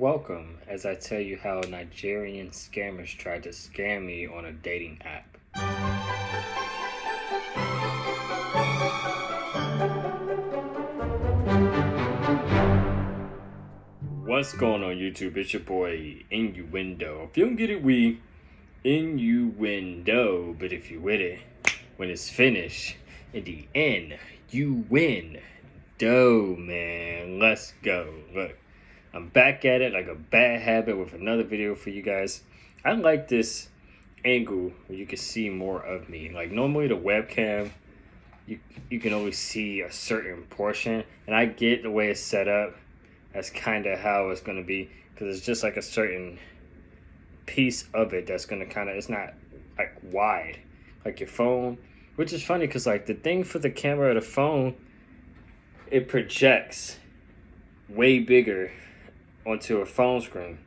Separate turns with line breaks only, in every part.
Welcome as I tell you how Nigerian scammers tried to scam me on a dating app. What's going on YouTube? It's your boy Innuendo. If you don't get it, we innuendo. But if you with it, when it's finished, in the end, you win. Dough, man. Let's go. Look, I'm back at it like a bad habit with another video for you guys. I like this angle where you can see more of me. Like normally the webcam, you can only see a certain portion, and I get the way it's set up. That's kind of how it's going to be, because it's just like a certain piece of it that's going to kind of, it's not like wide like your phone, which is funny because like the thing for the camera of the phone, it projects way bigger onto a phone screen,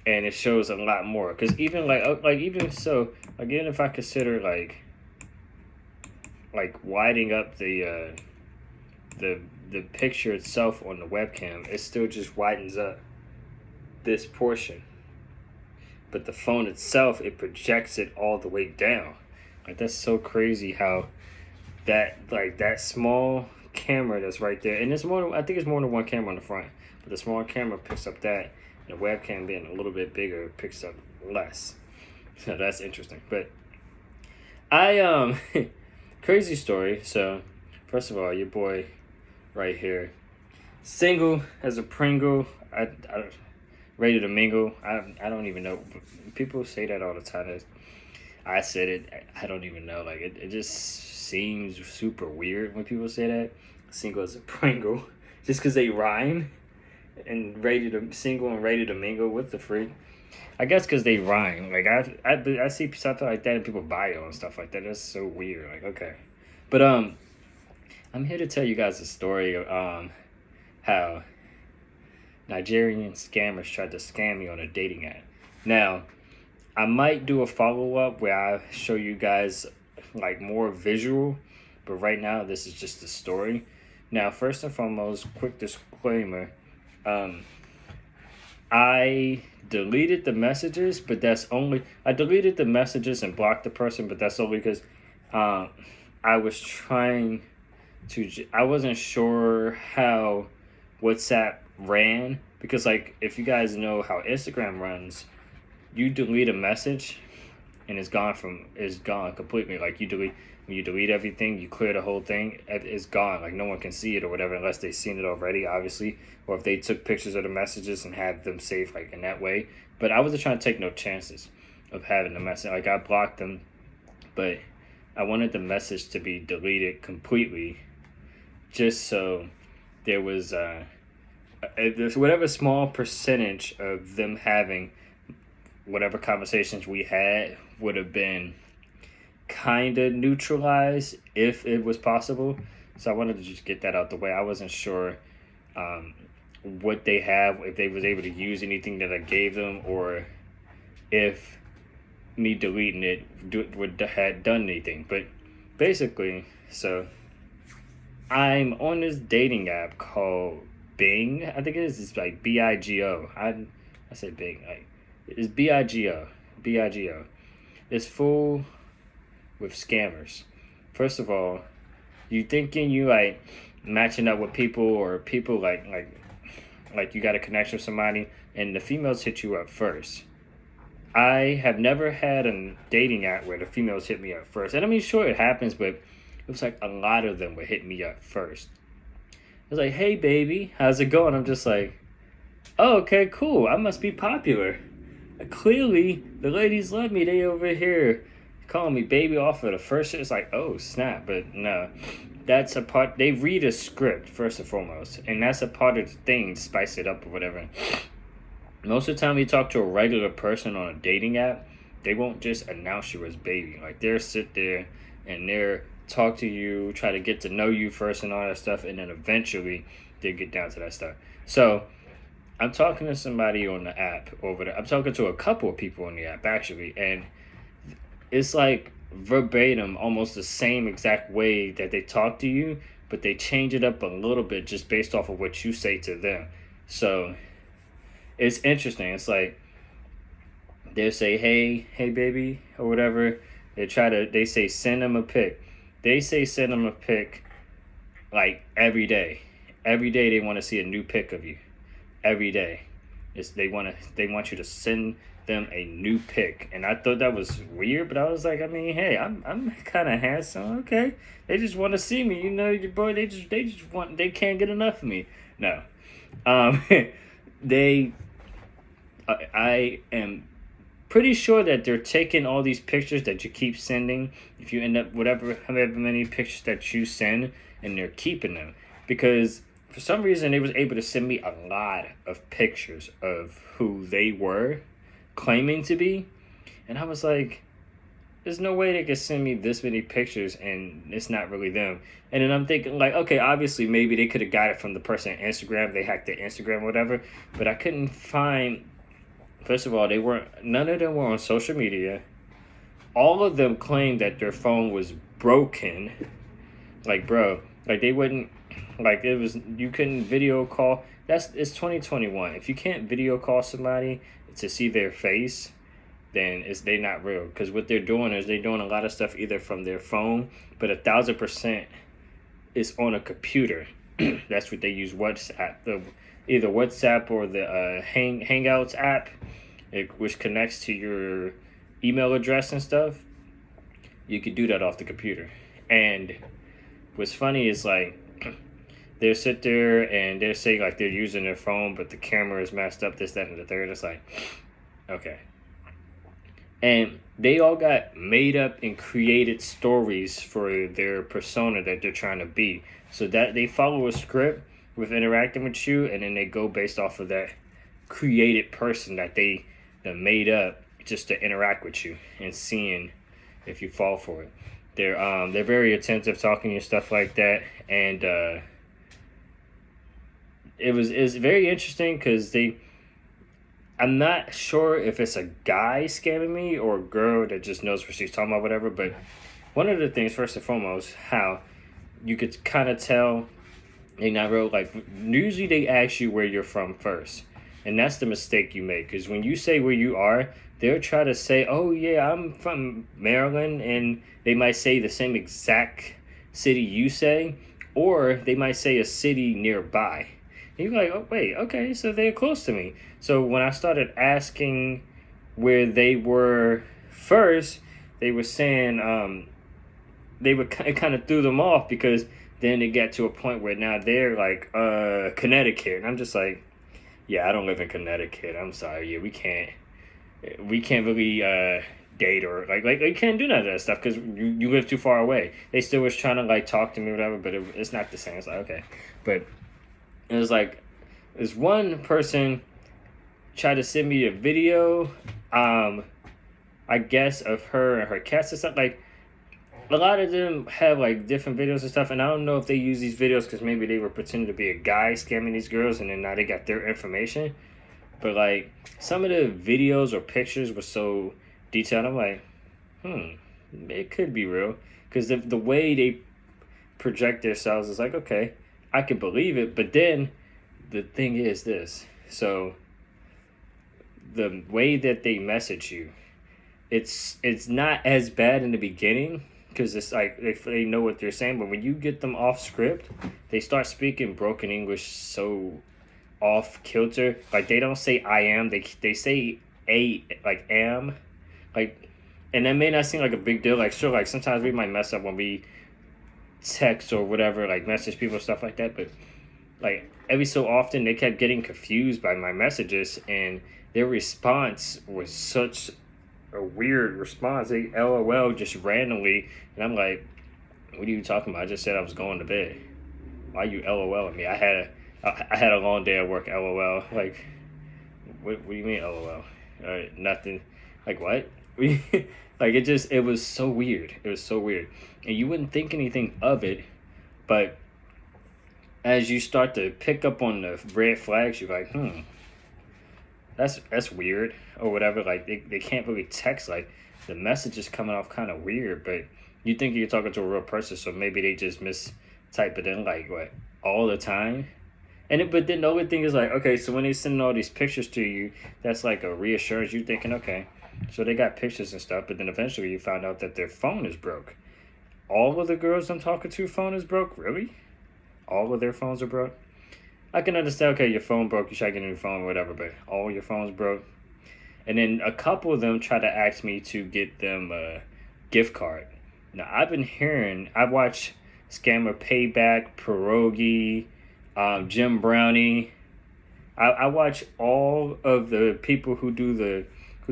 and it shows a lot more. Because even even if I consider like widening up the picture itself on the webcam, it still just widens up this portion. But the phone itself, it projects it all the way down. Like that's so crazy how that small camera that's right there, and I think it's more than one camera on the front, but the small camera picks up that, and the webcam being a little bit bigger picks up less. So that's interesting. But I crazy story. So first of all, your boy right here, single as a Pringle. I ready to mingle. I don't even know. People say that all the time. I said it. I don't even know. Like it just seems super weird when people say that. Single as a Pringle, just because they rhyme. And ready to single and ready to mingle. What the freak? I guess because they rhyme. Like I see something like that in people's bio and stuff like that. That's so weird. Like okay, but I'm here to tell you guys a story of how Nigerian scammers tried to scam me on a dating app. Now, I might do a follow-up where I show you guys like more visual, but right now this is just a story. Now, first and foremost, quick disclaimer, I deleted the messages, but I deleted the messages and blocked the person, but that's only because I was trying to, I wasn't sure how WhatsApp ran, because like if you guys know how Instagram runs, you delete a message and it's gone completely. Like when you delete everything, you clear the whole thing, it's gone. Like no one can see it or whatever unless they've seen it already, obviously, or if they took pictures of the messages and had them saved like in that way. But I wasn't trying to take no chances of having the message. Like I blocked them, but I wanted the message to be deleted completely, just so there was there's whatever small percentage of them having whatever conversations we had would have been kind of neutralized if it was possible. So I wanted to just get that out the way. I wasn't sure what they have, if they was able to use anything that I gave them, or if me deleting it had done anything. But basically, so I'm on this dating app called Bing. I think it is. It's like BIGO. I said Bing. Like it's BIGO. BIGO. It's full with scammers. First of all, you thinking you like matching up with people, or people like you got a connection with somebody, and the females hit you up first. I have never had a dating app where the females hit me up first. And I mean, sure, it happens, but it was like a lot of them would hit me up first. It was like, hey, baby, how's it going? I'm just like, oh, okay, cool. I must be popular. Clearly, the ladies love me. They over here calling me baby off of the first. It's like, oh, snap. But no, that's a part. They read a script, first and foremost. And that's a part of the thing, to spice it up or whatever. Most of the time you talk to a regular person on a dating app, they won't just announce you as baby. Like they'll sit there and they'll talk to you, try to get to know you first and all that stuff, and then eventually they get down to that stuff. So I'm talking to somebody on the app over there. I'm talking to a couple of people on the app actually, and it's like verbatim, almost the same exact way that they talk to you, but they change it up a little bit just based off of what you say to them. So it's interesting. It's like they'll say, hey baby, or whatever. They say send them a pic. They say send them a pic like every day. Every day they want to see a new pic of you. Every day. They want you to send them a new pic. And I thought that was weird, but I was like, I mean, hey, I'm kind of handsome. Okay. They just want to see me. You know, your boy, they can't get enough of me. No. Um they I am pretty sure that they're taking all these pictures that you keep sending. If you end up however many pictures that you send, and they're keeping them, because for some reason they was able to send me a lot of pictures of who they were claiming to be, and I was like, there's no way they could send me this many pictures and it's not really them. And then I'm thinking like, okay, obviously maybe they could have got it from the person on Instagram. They hacked their Instagram or whatever, but I couldn't find. First of all, none of them were on social media. All of them claimed that their phone was broken. Like, bro, like they wouldn't, like you couldn't video call. It's 2021. If you can't video call somebody to see their face, then they not real. Because what they're doing is they're doing a lot of stuff either from their phone, but 1,000% is on a computer. That's what they use WhatsApp, either WhatsApp or the Hangouts app, which connects to your email address and stuff. You could do that off the computer. And what's funny is like they'll sit there and they'll say like they're using their phone, but the camera is messed up, this, that, and the third. It's like, okay. And they all got made up and created stories for their persona that they're trying to be. So that they follow a script with interacting with you, and then they go based off of that created person that they made up just to interact with you and seeing if you fall for it. They're very attentive, talking to you, stuff like that, and it's very interesting because I'm not sure if it's a guy scamming me or a girl that just knows what she's talking about, whatever. But one of the things, first and foremost, how you could kind of tell they not real. Like usually they ask you where you're from first, and that's the mistake you make. Because when you say where you are, they'll try to say, "Oh yeah, I'm from Maryland," and they might say the same exact city you say, or they might say a city nearby. And you're like, oh wait, okay, so they're close to me. So when I started asking where they were first, they were saying it kind of threw them off, because then it got to a point where now they're like Connecticut, and I'm just like, yeah, I don't live in Connecticut. I'm sorry, yeah, we can't really date or like you can't do none of that stuff because you live too far away. They still was trying to like talk to me or whatever, but it's not the same. It's like, okay, but it was like this one person tried to send me a video, I guess of her and her cats and stuff. Like a lot of them have like different videos and stuff, and I don't know if they use these videos because maybe they were pretending to be a guy scamming these girls, and then now they got their information. But like some of the videos or pictures were so detailed, I'm like, it could be real, because the way they project themselves is like, okay, I can believe it. But then the thing is this: so the way that they message you, it's not as bad in the beginning, because it's like they know what they're saying, but when you get them off script, they start speaking broken English so off kilter. Like they don't say I am, they say like am, like, and that may not seem like a big deal. Like sure, like sometimes we might mess up when we text or whatever, like message people, stuff like that, but like every so often they kept getting confused by my messages, and their response was such a weird response. They LOL just randomly, and I'm like, what are you talking about? I just said I was going to bed. Why you LOL at me? I had a long day at work. LOL. Like, what do you mean LOL? Nothing. Like what? Like it was so weird. It was so weird, and you wouldn't think anything of it, but as you start to pick up on the red flags, you're like, that's weird or whatever. Like they can't really text. Like the message is coming off kind of weird, but you think you're talking to a real person, so maybe they just mistype it in like what all the time. But then the only thing is like, okay, so when they send all these pictures to you, that's like a reassurance. You thinking, okay, so they got pictures and stuff, but then eventually you found out that their phone is broke. All of the girls I'm talking to, phone is broke. Really? All of their phones are broke. I can understand. Okay, your phone broke. You should get a new phone, or whatever. But all your phones broke. And then a couple of them try to ask me to get them a gift card. Now I've been hearing. I've watched Scammer Payback, Pierogi, Jim Brownie. I watch all of the people who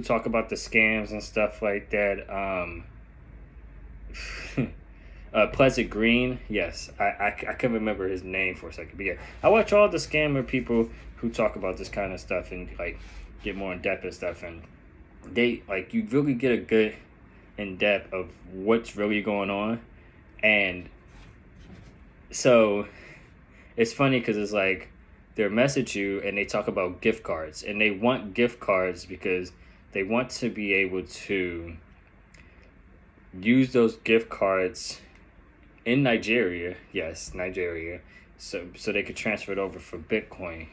talk about the scams and stuff like that. Pleasant Green, yes, I can remember his name for a second, but yeah, I watch all the scammer people who talk about this kind of stuff and like get more in depth and stuff, and they like you really get a good in depth of what's really going on, and so it's funny because it's like they'll message you and they talk about gift cards and they want gift cards because they want to be able to use those gift cards in Nigeria, yes, Nigeria, so they could transfer it over for Bitcoin.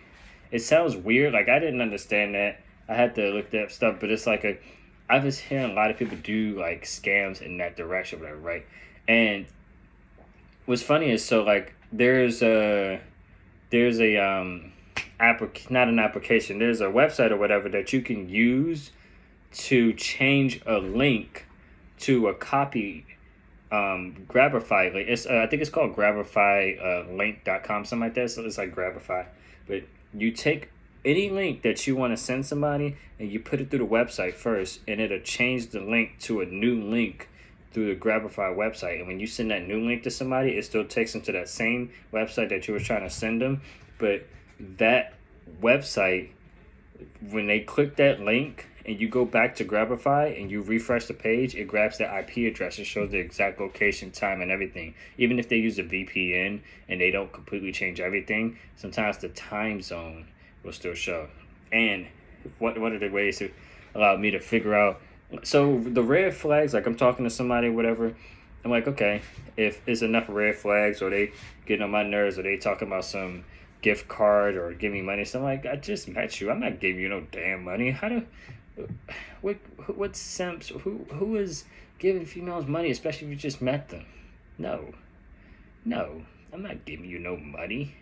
It sounds weird, like I didn't understand that. I had to look that stuff, but it's like I was hearing a lot of people do like scams in that direction, whatever, right? And what's funny is so like there's a not an application, there's a website or whatever that you can use to change a link to a copy Grabify link. It's I think it's called Grabify link.com, something like that. So it's like Grabify. But you take any link that you want to send somebody and you put it through the website first, and it'll change the link to a new link through the Grabify website. And when you send that new link to somebody, it still takes them to that same website that you were trying to send them. But that website, when they click that link and you go back to Grabify and you refresh the page, it grabs the IP address and shows the exact location, time, and everything. Even if they use a VPN and they don't completely change everything, sometimes the time zone will still show. And one of the ways to allow me to figure out, so the red flags, like I'm talking to somebody, whatever, I'm like, okay, if it's enough red flags or they getting on my nerves or they talking about some gift card or give me money, so I'm like, I just met you. I'm not giving you no damn money. How do what simps who is giving females money, especially if you just met them? No, I'm not giving you no money.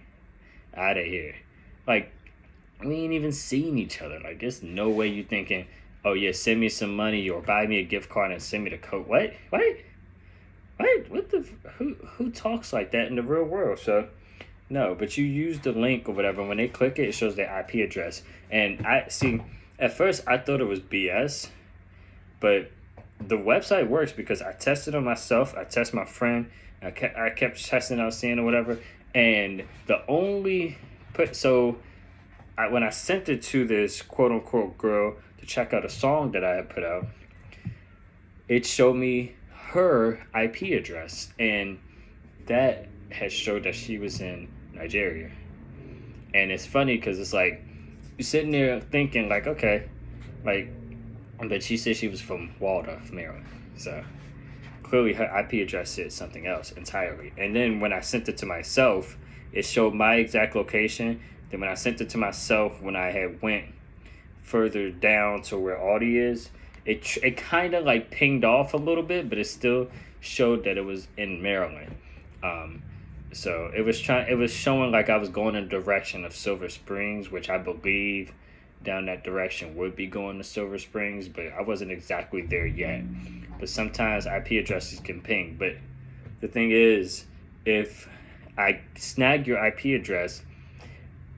Out of here. Like, we ain't even seen each other. Like, there's no way you thinking, oh yeah, send me some money or buy me a gift card and send me the code. What the who talks like that in the real world? So no, but you use the link or whatever. When they click it, it shows their IP address. And I see, at first I thought it was BS, but the website works because I tested it myself. I tested my friend. I kept testing out, seeing or whatever. And the only when I sent it to this quote unquote girl to check out a song that I had put out, it showed me her IP address, and that had showed that she was in Nigeria. And it's funny because it's like you're sitting there thinking like, okay, like, but she said she was from Waldorf, Maryland, so clearly her IP address said something else entirely. And then when I sent it to myself, it showed my exact location. Then when I sent it to myself, when I had went further down to where Audie is, it kind of like pinged off a little bit, but it still showed that it was in Maryland. So it was showing like I was going in the direction of Silver Springs, which I believe down that direction would be going to Silver Springs, but I wasn't exactly there yet. But sometimes IP addresses can ping. But the thing is, if I snag your IP address,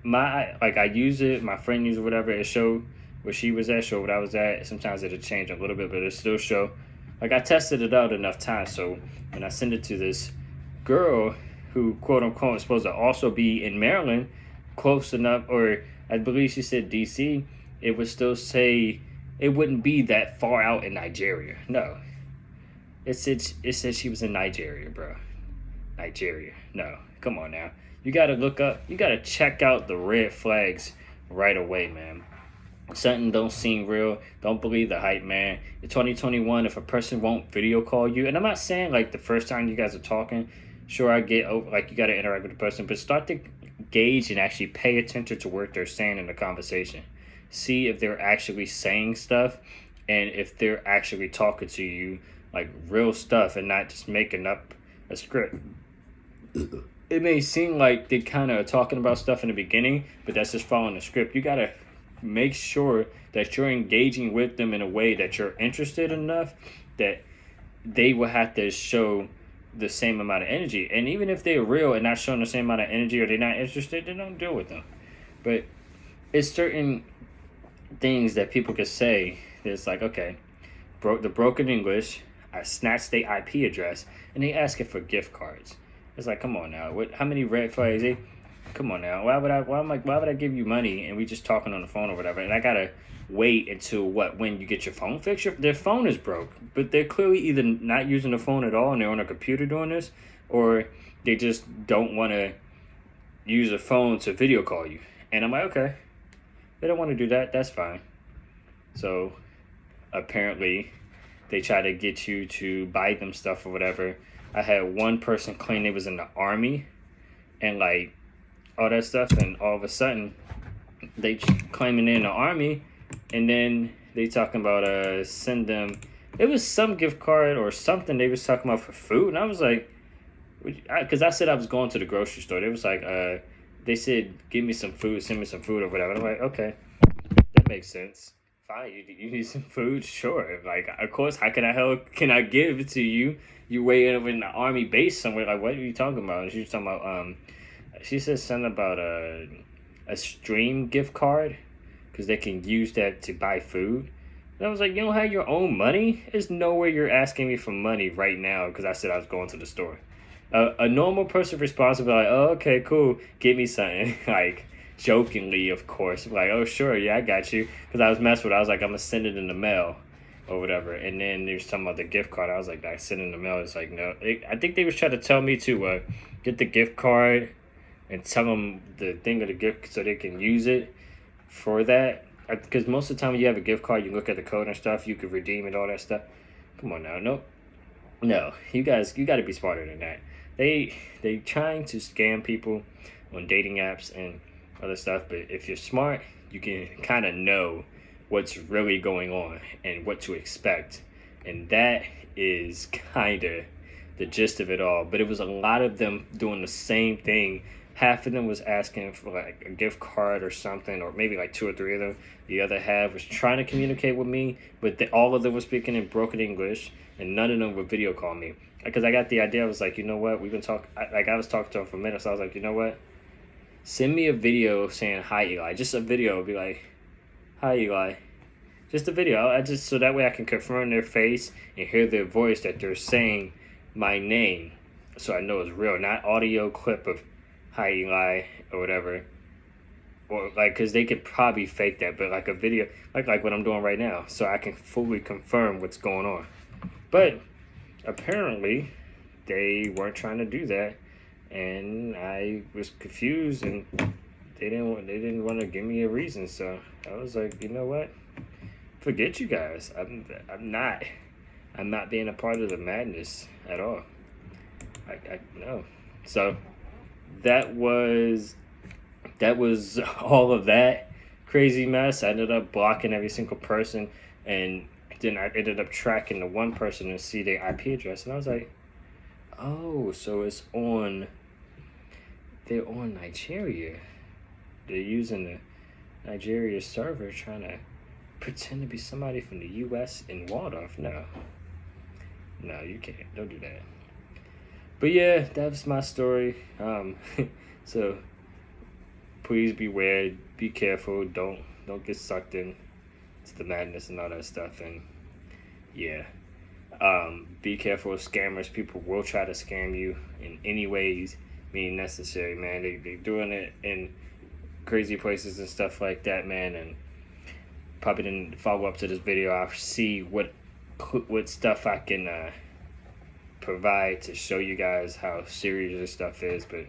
I use it, my friend used it, whatever, it showed where she was at, showed what I was at. Sometimes it'll change a little bit, but it still show. Like, I tested it out enough times, so when I send it to this girl who quote unquote is supposed to also be in Maryland, close enough, or I believe she said DC, it would still say it wouldn't be that far out in Nigeria. No. It said she was in Nigeria, bro. Nigeria. No. Come on now. You gotta look up, you gotta check out the red flags right away, man. Something don't seem real. Don't believe the hype, man. In 2021, if a person won't video call you, and I'm not saying like the first time you guys are talking, sure I get over, like you gotta interact with the person, but start to engage and actually pay attention to what they're saying in the conversation. See if they're actually saying stuff and if they're actually talking to you like real stuff and not just making up a script. It may seem like they kind of talking about stuff in the beginning, but that's just following the script. You gotta make sure that you're engaging with them in a way that you're interested enough that they will have to show the same amount of energy. And even if they're real and not showing the same amount of energy or they're not interested, then don't deal with them. But it's certain things that people could say that's like, okay, the broken English, I snatched their IP address, and they asking for gift cards. It's like, come on now, how many red flags? Come on now, why would I give you money and we just talking on the phone or whatever, and I gotta wait until when you get your phone fixed? Their phone is broke, but they're clearly either not using the phone at all and they're on a computer doing this, or they just don't want to use a phone to video call you. And I'm like, okay, they don't want to do that, that's fine. So apparently they try to get you to buy them stuff or whatever. I had one person claim they was in the army and like all that stuff, and all of a sudden they claiming they're in the army, and then they talking about send them, it was some gift card or something they was talking about for food, and I was like, because I said I was going to the grocery store. They was like, they said give me some food, send me some food or whatever. I'm like, okay, that makes sense. Fine, you need some food, sure. Like, of course, how can I give it to you? You way over in the army base somewhere. Like, what are you talking about? And she was talking about she said something about a stream gift card because they can use that to buy food. And I was like, you don't have your own money? There's no way you're asking me for money right now because I said I was going to the store. A normal person responds to be like, oh, okay, cool, give me something. Like, jokingly, of course. Like, oh, sure, yeah, I got you. Because I was messing with it. I was like, I'm going to send it in the mail or whatever. And then there's talking about the gift card. I was like, I send it in the mail. It's like, no. I think they was trying to tell me to get the gift card and tell them the thing of the gift so they can use it for that. Because most of the time when you have a gift card, you look at the code and stuff, you could redeem it, all that stuff. Come on now. Nope. No, you got to be smarter than that. They trying to scam people on dating apps and other stuff, but if you're smart, you can kind of know what's really going on and what to expect, and that is kind of the gist of it all. But it was a lot of them doing the same thing. Half of them was asking for like a gift card or something, or maybe like 2 or 3 of them. The other half was trying to communicate with me, but all of them were speaking in broken English, and none of them would video call me. Because I got the idea, I was like, you know what, we've been talking, I was talking to them for a minute, so I was like, you know what, send me a video saying, hi, Eli. Just a video, be like, hi, Eli. Just a video, so that way I can confirm their face and hear their voice that they're saying my name, so I know it's real, not audio clip of, hi, Eli, or whatever. Or like, because they could probably fake that, but like a video, like what I'm doing right now, so I can fully confirm what's going on. But apparently they weren't trying to do that, and I was confused, and they didn't want to give me a reason. So I was like, you know what, forget you guys. I'm not being a part of the madness at all. I no. So that was all of that crazy mess. I ended up blocking every single person, and then I ended up tracking the one person to see their IP address, and I was like, oh, so they're on Nigeria. They're using the Nigeria server trying to pretend to be somebody from the U.S. in Waldorf. No, you can't. Don't do that. But yeah, that was my story. So please beware, be careful, don't get sucked in to the madness and all that stuff. And yeah, be careful with scammers. People will try to scam you in any ways being necessary, man. They doing it in crazy places and stuff like that, man. And probably didn't follow up to this video. I'll see what stuff I can provide to show you guys how serious this stuff is. But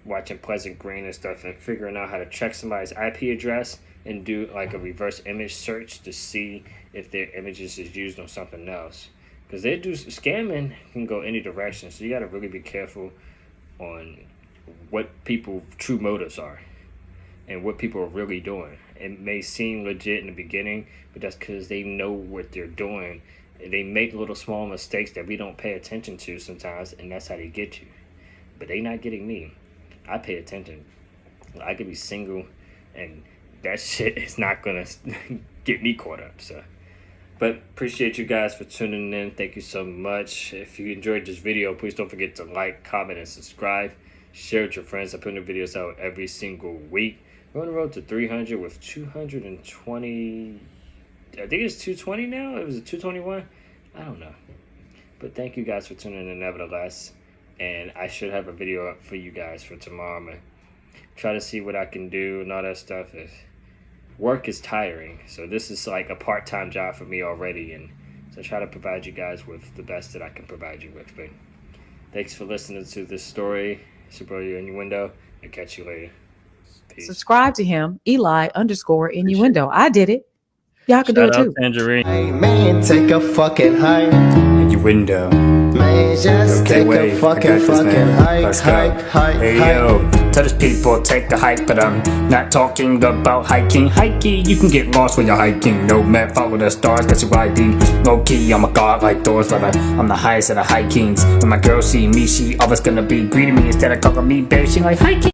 watching Pleasant Green and stuff and figuring out how to check somebody's IP address and do like a reverse image search to see if their images is used on something else, because they do scamming can go any direction, so you got to really be careful on what people's true motives are and what people are really doing. It may seem legit in the beginning, but that's because they know what they're doing. They make little small mistakes that we don't pay attention to sometimes, and that's how they get you. But they not getting me. I pay attention. I could be single, and that shit is not gonna get me caught up. So, but appreciate you guys for tuning in. Thank you so much. If you enjoyed this video, please don't forget to like, comment, and subscribe. Share with your friends. I put new videos out every single week. We're on the road to 300 with 220. I think it's 220 now. It was a 221. I don't know. But thank you guys for tuning in nevertheless. And I should have a video up for you guys for tomorrow. I'm going to try to see what I can do and all that stuff. Work is tiring. So this is like a part-time job for me already. And so I try to provide you guys with the best that I can provide you with. But thanks for listening to this story. Super Innuendo. I'll catch you later. Peace.
Subscribe to him, Eli_Innuendo. I did it. Y'all can do it too.
Tangerine.
Hey man, take a fucking hike.
Innuendo.
Man, just take a fucking hike.
Hey yo, tell these people take the hike, but I'm not talking about hiking. Hiking, you can get lost when you're hiking. No man, follow the stars, that's who I be. Low key, I'm a god like Thor's brother. I'm the highest of the hikings. When my girl see me, she always gonna be greeting me instead of calling me bear. She like hiking.